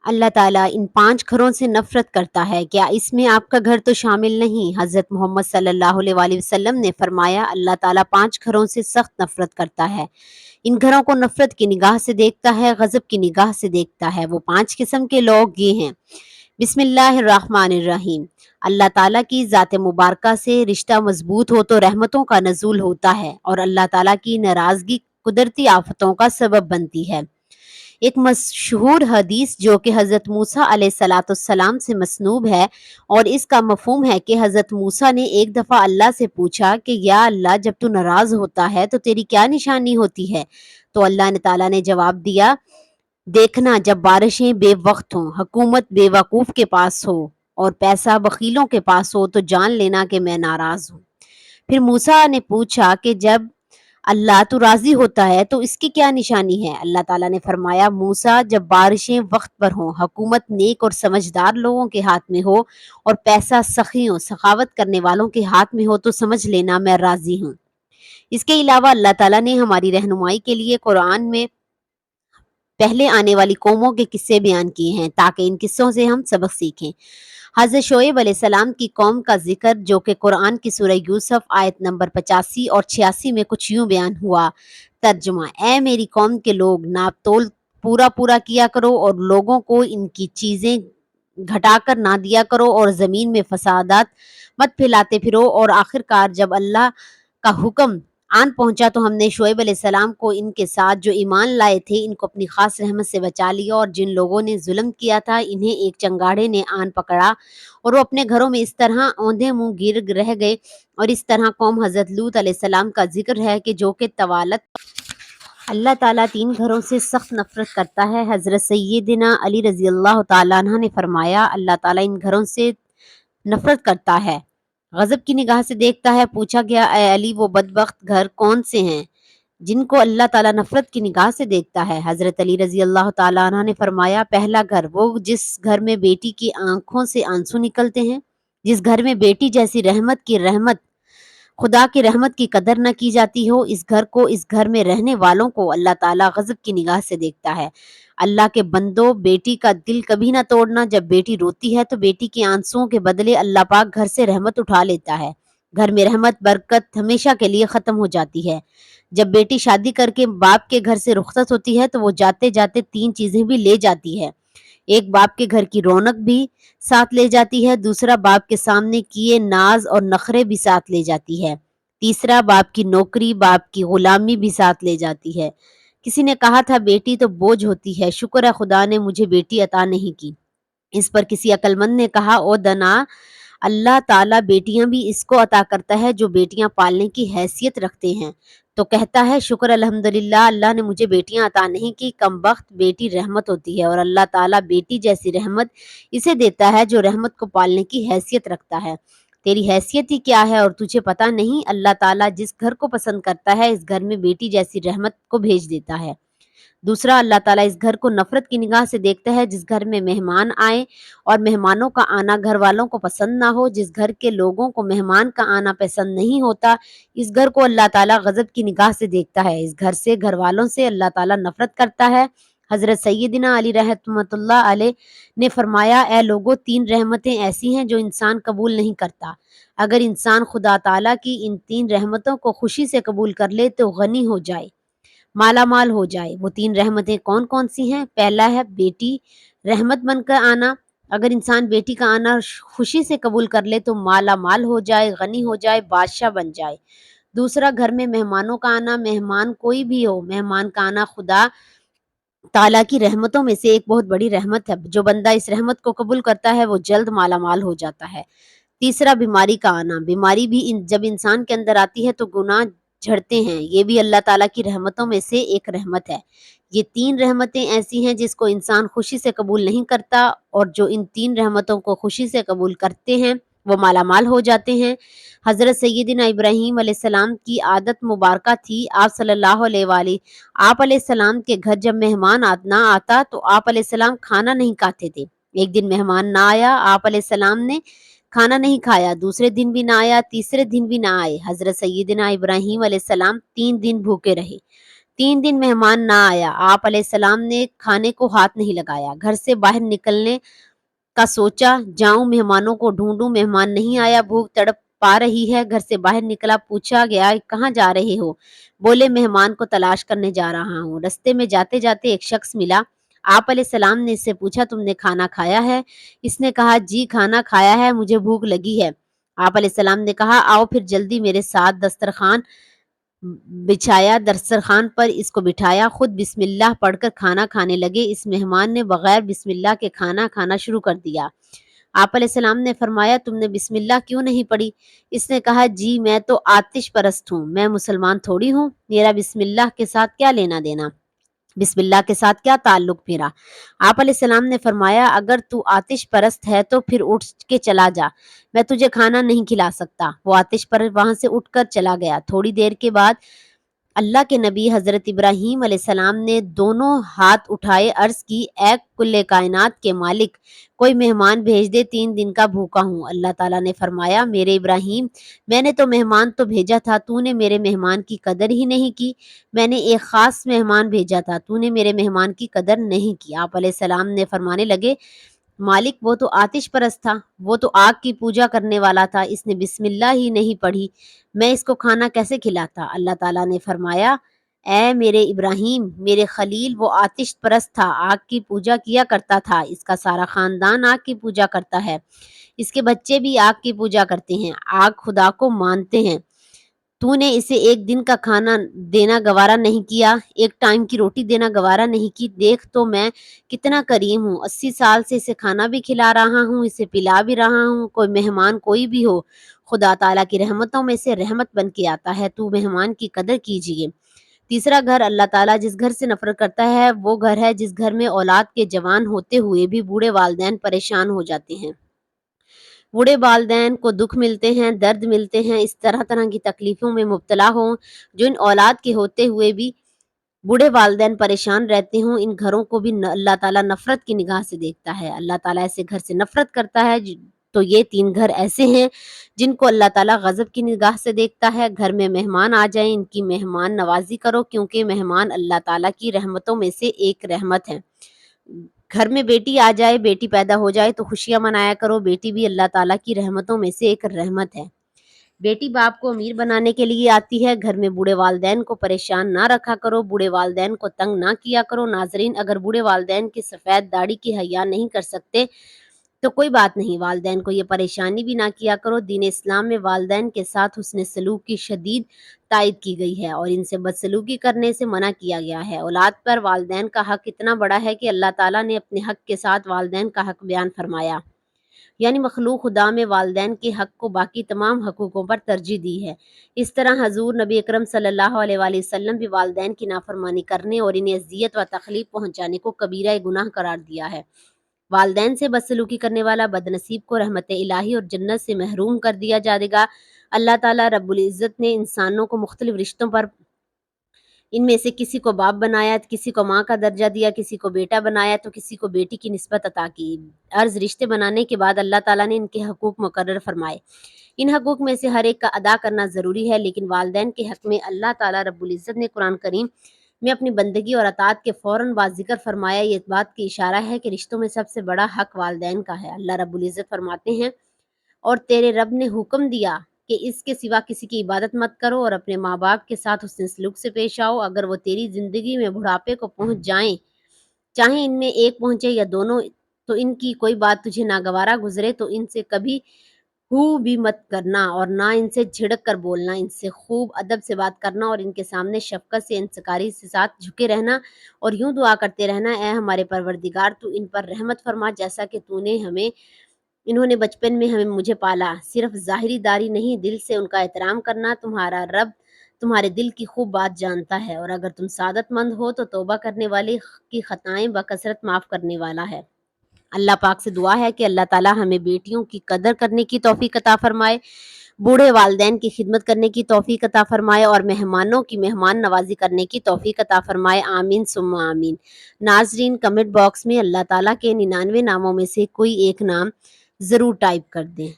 اللہ تعالیٰ ان 5 گھروں سے نفرت کرتا ہے، کیا اس میں آپ کا گھر تو شامل نہیں؟ حضرت محمد صلی اللہ علیہ وآلہ وسلم نے فرمایا، اللہ تعالیٰ 5 گھروں سے سخت نفرت کرتا ہے۔ ان گھروں کو نفرت کی نگاہ سے دیکھتا ہے، غضب کی نگاہ سے دیکھتا ہے۔ وہ 5 قسم کے لوگ یہ ہیں: بسم اللہ الرحمن الرحیم۔ اللہ تعالیٰ کی ذات مبارکہ سے رشتہ مضبوط ہو تو رحمتوں کا نزول ہوتا ہے، اور اللہ تعالیٰ کی ناراضگی قدرتی آفتوں کا سبب بنتی ہے۔ ایک مشہور حدیث جو کہ حضرت موسیٰ علیہ الصلاۃ والسلام سے مسنوب ہے، اور اس کا مفہوم ہے کہ حضرت موسیٰ نے ایک دفعہ اللہ سے پوچھا کہ یا اللہ، جب تو ناراض ہوتا ہے تو تیری کیا نشانی ہوتی ہے؟ تو اللہ تعالیٰ نے جواب دیا، دیکھنا، جب بارشیں بے وقت ہوں، حکومت بے وقوف کے پاس ہو اور پیسہ بخیلوں کے پاس ہو، تو جان لینا کہ میں ناراض ہوں۔ پھر موسیٰ نے پوچھا کہ جب اللہ تو راضی ہوتا ہے تو اس کی کیا نشانی ہے؟ اللہ تعالیٰ نے فرمایا، موسیٰ، جب بارشیں وقت پر ہوں، حکومت نیک اور سمجھدار لوگوں کے ہاتھ میں ہو اور پیسہ سخیوں سخاوت کرنے والوں کے ہاتھ میں ہو، تو سمجھ لینا میں راضی ہوں۔ اس کے علاوہ اللہ تعالیٰ نے ہماری رہنمائی کے لیے قرآن میں پہلے آنے والی قوموں کے قصے بیان کیے ہیں تاکہ ان قصوں سے ہم سبق سیکھیں۔ حضرت شعیب علیہ السلام کی قوم کا ذکر جو کہ قرآن کی سورہ یوسف آیت نمبر 85 اور 86 میں کچھ یوں بیان ہوا۔ ترجمہ: اے میری قوم کے لوگ، ناپ تول پورا کیا کرو اور لوگوں کو ان کی چیزیں گھٹا کر نہ دیا کرو، اور زمین میں فسادات مت پھیلاتے پھرو۔ اور آخرکار جب اللہ کا حکم آن پہنچا تو ہم نے شعیب علیہ السلام کو ان کے ساتھ جو ایمان لائے تھے ان کو اپنی خاص رحمت سے بچا لیا، اور جن لوگوں نے ظلم کیا تھا انہیں ایک چنگاڑے نے آن پکڑا اور وہ اپنے گھروں میں اس طرح اوندھے منہ گر رہ گئے۔ اور اس طرح قوم حضرت لوط علیہ السلام کا ذکر ہے کہ جو کہ طوالت اللہ تعالیٰ 3 گھروں سے سخت نفرت کرتا ہے۔ حضرت سیدنا علی رضی اللہ تعالیٰ عنہ نے فرمایا، اللہ تعالیٰ ان گھروں سے نفرت کرتا ہے، غضب کی نگاہ سے دیکھتا ہے۔ پوچھا گیا، اے علی، وہ بدبخت گھر کون سے ہیں جن کو اللہ تعالیٰ نفرت کی نگاہ سے دیکھتا ہے؟ حضرت علی رضی اللہ تعالیٰ عنہ نے فرمایا، پہلا گھر وہ جس گھر میں بیٹی کی آنکھوں سے آنسو نکلتے ہیں، جس گھر میں بیٹی جیسی رحمت خدا کی رحمت کی قدر نہ کی جاتی ہو، اس گھر کو، اس گھر میں رہنے والوں کو اللہ تعالیٰ غضب کی نگاہ سے دیکھتا ہے۔ اللہ کے بندو، بیٹی کا دل کبھی نہ توڑنا۔ جب بیٹی روتی ہے تو بیٹی کے آنسوؤں کے بدلے اللہ پاک گھر سے رحمت اٹھا لیتا ہے۔ گھر میں رحمت برکت ہمیشہ کے لیے ختم ہو جاتی ہے۔ جب بیٹی شادی کر کے باپ کے گھر سے رخصت ہوتی ہے تو وہ جاتے جاتے 3 چیزیں بھی لے جاتی ہے۔ ایک، باپ کے گھر کی رونق بھی ساتھ لے جاتی ہے۔ دوسرا، باپ کے سامنے کیے ناز اور نخرے بھی ساتھ لے جاتی ہے۔ تیسرا، باپ کی نوکری، باپ کی غلامی بھی ساتھ لے جاتی ہے۔ کسی نے کہا تھا، بیٹی تو بوجھ ہوتی ہے، شکر ہے خدا نے مجھے بیٹی عطا نہیں کی۔ اس پر کسی عقل مند نے کہا، او دنا، اللہ تعالیٰ بیٹیاں بھی اس کو عطا کرتا ہے جو بیٹیاں پالنے کی حیثیت رکھتے ہیں، تو کہتا ہے شکر الحمدللہ، اللہ نے مجھے بیٹیاں عطا نہیں کی، کم بخت، بیٹی رحمت ہوتی ہے، اور اللہ تعالیٰ بیٹی جیسی رحمت اسے دیتا ہے جو رحمت کو پالنے کی حیثیت رکھتا ہے۔ تیری حیثیت ہی کیا ہے اور تجھے پتہ نہیں؟ اللہ تعالیٰ جس گھر کو پسند کرتا ہے اس گھر میں بیٹی جیسی رحمت کو بھیج دیتا ہے۔ دوسرا، اللہ تعالیٰ اس گھر کو نفرت کی نگاہ سے دیکھتا ہے جس گھر میں مہمان آئے اور مہمانوں کا آنا گھر والوں کو پسند نہ ہو۔ جس گھر کے لوگوں کو مہمان کا آنا پسند نہیں ہوتا، اس گھر کو اللہ تعالیٰ غضب کی نگاہ سے دیکھتا ہے۔ اس گھر سے، گھر والوں سے اللہ تعالیٰ نفرت کرتا ہے۔ حضرت سیدنا علی رحمۃ اللہ علیہ نے فرمایا، اے لوگو، 3 رحمتیں ایسی ہیں جو انسان قبول نہیں کرتا۔ اگر انسان خدا تعالیٰ کی ان 3 رحمتوں کو خوشی سے قبول کر لے تو غنی ہو جائے، مالا مال ہو جائے۔ وہ 3 رحمتیں کون کون سی ہیں؟ پہلا ہے بیٹی رحمت بن کر آنا۔ اگر انسان بیٹی کا آنا خوشی سے قبول کر لے تو مالا مال ہو جائے، غنی ہو جائے، بادشاہ بن جائے۔ دوسرا، گھر میں مہمانوں کا آنا، مہمان کوئی بھی ہو، مہمان کا آنا خدا تعالیٰ کی رحمتوں میں سے ایک بہت بڑی رحمت ہے۔ جو بندہ اس رحمت کو قبول کرتا ہے وہ جلد مالا مال ہو جاتا ہے۔ تیسرا، بیماری کا آنا۔ بیماری بھی جب انسان کے اندر آتی ہے تو گناہ جھڑتے ہیں، یہ بھی اللہ تعالیٰ کی رحمتوں میں سے ایک رحمت ہے۔ یہ 3 رحمتیں ایسی ہیں جس کو انسان خوشی سے قبول نہیں کرتا، اور جو ان 3 رحمتوں کو خوشی سے قبول کرتے ہیں وہ مالا مال ہو جاتے ہیں۔ حضرت سیدنا ابراہیم علیہ السلام کی عادت مبارکہ تھی، آپ صلی اللہ علیہ وآلہ آپ علیہ السلام کے گھر جب مہمان نہ آتا تو آپ علیہ السلام کھانا نہیں کھاتے تھے۔ ایک دن مہمان نہ آیا، آپ علیہ السلام نے کھانا نہیں کھایا، دوسرے دن بھی نہ آیا، تیسرے دن بھی نہ آئے۔ حضرت سیدنا ابراہیم علیہ السلام 3 دن بھوکے رہے۔ 3 دن مہمان نہ آیا، آپ علیہ السلام نے کھانے کو ہاتھ نہیں لگایا۔ گھر سے باہر نکلنے کا سوچا، جاؤں مہمانوں کو ڈھونڈوں، مہمان نہیں آیا، بھوک تڑپ پا رہی ہے۔ گھر سے باہر نکلا، پوچھا گیا کہاں جا رہے ہو؟ بولے مہمان کو تلاش کرنے جا رہا ہوں۔ رستے میں جاتے جاتے ایک شخص ملا، آپ علیہ السلام نے اس سے پوچھا تم نے کھانا کھایا ہے؟ اس نے کہا جی کھانا کھایا ہے، مجھے بھوک لگی ہے۔ آپ علیہ السلام نے کہا آؤ پھر جلدی میرے ساتھ۔ دسترخوان بچھایا، دسترخوان پر اس کو بٹھایا، خود بسم اللہ پڑھ کر کھانا کھانے لگے۔ اس مہمان نے بغیر بسم اللہ کے کھانا کھانا شروع کر دیا۔ آپ علیہ السلام نے فرمایا تم نے بسم اللہ کیوں نہیں پڑھی؟ اس نے کہا جی میں تو آتش پرست ہوں، میں مسلمان تھوڑی ہوں، میرا بسم اللہ کے ساتھ کیا لینا دینا، بسم اللہ کے ساتھ کیا تعلق میرا؟ آپ علیہ السلام نے فرمایا اگر تو آتش پرست ہے تو پھر اٹھ کے چلا جا، میں تجھے کھانا نہیں کھلا سکتا۔ وہ آتش پرست وہاں سے اٹھ کر چلا گیا۔ تھوڑی دیر کے بعد اللہ کے نبی حضرت ابراہیم علیہ السلام نے دونوں ہاتھ اٹھائے، عرض کی اے کل کائنات کے مالک، کوئی مہمان بھیج دے، 3 دن کا بھوکا ہوں۔ اللہ تعالیٰ نے فرمایا میرے ابراہیم، میں نے تو مہمان تو بھیجا تھا، تو نے میرے مہمان کی قدر ہی نہیں کی۔ میں نے ایک خاص مہمان بھیجا تھا، تو نے میرے مہمان کی قدر نہیں کی۔ آپ علیہ السلام نے فرمانے لگے مالک وہ تو آتش پرست تھا، وہ تو آگ کی پوجا کرنے والا تھا، اس نے بسم اللہ ہی نہیں پڑھی، میں اس کو کھانا کیسے کھلاتا؟ اللہ تعالیٰ نے فرمایا اے میرے ابراہیم، میرے خلیل، وہ آتش پرست تھا، آگ کی پوجا کیا کرتا تھا، اس کا سارا خاندان آگ کی پوجا کرتا ہے، اس کے بچے بھی آگ کی پوجا کرتے ہیں، آگ خدا کو مانتے ہیں۔ تو نے اسے ایک دن کا کھانا دینا گوارا نہیں کیا، ایک ٹائم کی روٹی دینا گوارا نہیں کی، دیکھ تو میں کتنا کریم ہوں، 80 سال سے اسے کھانا بھی کھلا رہا ہوں، اسے پلا بھی رہا ہوں، کوئی مہمان کوئی بھی ہو خدا تعالیٰ کی رحمتوں میں سے رحمت بن کے آتا ہے، تو مہمان کی قدر کیجیے۔ تیسرا گھر اللہ تعالیٰ جس گھر سے نفرت کرتا ہے وہ گھر ہے جس گھر میں اولاد کے جوان ہوتے ہوئے بھی بوڑھے والدین پریشان ہو جاتے ہیں۔ بوڑھے والدین کو دکھ ملتے ہیں، درد ملتے ہیں، اس طرح طرح کی تکلیفوں میں مبتلا ہوں جو ان اولاد کے ہوتے ہوئے بھی بوڑھے والدین پریشان رہتے ہوں، ان گھروں کو بھی اللہ تعالیٰ نفرت کی نگاہ سے دیکھتا ہے۔ اللہ تعالیٰ ایسے گھر سے نفرت کرتا ہے۔ تو یہ 3 گھر ایسے ہیں جن کو اللہ تعالیٰ غضب کی نگاہ سے دیکھتا ہے۔ گھر میں مہمان آ جائیں، ان کی مہمان نوازی کرو، کیونکہ مہمان اللہ تعالیٰ کی رحمتوں میں سے ایک رحمت ہے۔ گھر میں بیٹی آ جائے، بیٹی پیدا ہو جائے تو خوشیاں منایا کرو، بیٹی بھی اللہ تعالیٰ کی رحمتوں میں سے ایک رحمت ہے۔ بیٹی باپ کو امیر بنانے کے لیے آتی ہے۔ گھر میں بوڑھے والدین کو پریشان نہ رکھا کرو، بوڑھے والدین کو تنگ نہ کیا کرو۔ ناظرین، اگر بوڑھے والدین کی سفید داڑھی کی حیا نہیں کر سکتے تو کوئی بات نہیں، والدین کو یہ پریشانی بھی نہ کیا کرو۔ دین اسلام میں والدین کے ساتھ حسن سلوک کی شدید تائید کی گئی ہے اور ان سے بدسلوکی کرنے سے منع کیا گیا ہے۔ اولاد پر والدین کا حق اتنا بڑا ہے کہ اللہ تعالیٰ نے اپنے حق کے ساتھ والدین کا حق بیان فرمایا، یعنی مخلوق خدا میں والدین کے حق کو باقی تمام حقوقوں پر ترجیح دی ہے۔ اس طرح حضور نبی اکرم صلی اللہ علیہ وآلہ وسلم بھی والدین کی نافرمانی کرنے اور انہیں اذیت و تکلیف پہنچانے کو کبیرہ گناہ قرار دیا ہے۔ والدین سے بدسلوکی کرنے والا بدنصیب کو رحمت الہی اور جنت سے محروم کر دیا جائے گا۔ اللہ تعالیٰ رب العزت نے انسانوں کو مختلف رشتوں پر ان میں سے کسی کو باپ بنایا، کسی کو ماں کا درجہ دیا، کسی کو بیٹا بنایا تو کسی کو بیٹی کی نسبت عطا کی۔ عرض رشتے بنانے کے بعد اللہ تعالیٰ نے ان کے حقوق مقرر فرمائے۔ ان حقوق میں سے ہر ایک کا ادا کرنا ضروری ہے، لیکن والدین کے حق میں اللہ تعالیٰ رب العزت نے قرآن کریم میں اپنی بندگی اور اطاعت کے فوراً بعد ذکر فرمایا۔ یہ اس بات کی اشارہ ہے کہ رشتوں میں سب سے بڑا حق والدین کا ہے۔ اللہ رب العزت فرماتے ہیں اور تیرے رب نے حکم دیا کہ اس کے سوا کسی کی عبادت مت کرو اور اپنے ماں باپ کے ساتھ حسن سلوک سے پیش آؤ۔ اگر وہ تیری زندگی میں بڑھاپے کو پہنچ جائیں، چاہے ان میں ایک پہنچے یا دونوں، تو ان کی کوئی بات تجھے ناگوارا گزرے تو ان سے کبھی بھی مت کرنا اور نہ ان سے جھڑک کر بولنا، ان سے خوب ادب سے بات کرنا اور ان کے سامنے شفقت سے انصکاری سے ساتھ جھکے رہنا اور یوں دعا کرتے رہنا اے ہمارے پروردگار تو ان پر رحمت فرما جیسا کہ تو نے انہوں نے بچپن میں مجھے پالا۔ صرف ظاہری داری نہیں، دل سے ان کا احترام کرنا۔ تمہارا رب تمہارے دل کی خوب بات جانتا ہے اور اگر تم سعادت مند ہو تو توبہ کرنے والے کی خطائیں بکثرت معاف کرنے والا ہے۔ اللہ پاک سے دعا ہے کہ اللہ تعالیٰ ہمیں بیٹیوں کی قدر کرنے کی توفیق عطا فرمائے، بوڑھے والدین کی خدمت کرنے کی توفیق عطا فرمائے اور مہمانوں کی مہمان نوازی کرنے کی توفیق عطا فرمائے، آمین ثم آمین۔ ناظرین، کمنٹ باکس میں اللہ تعالیٰ کے 99 ناموں میں سے کوئی ایک نام ضرور ٹائپ کر دیں۔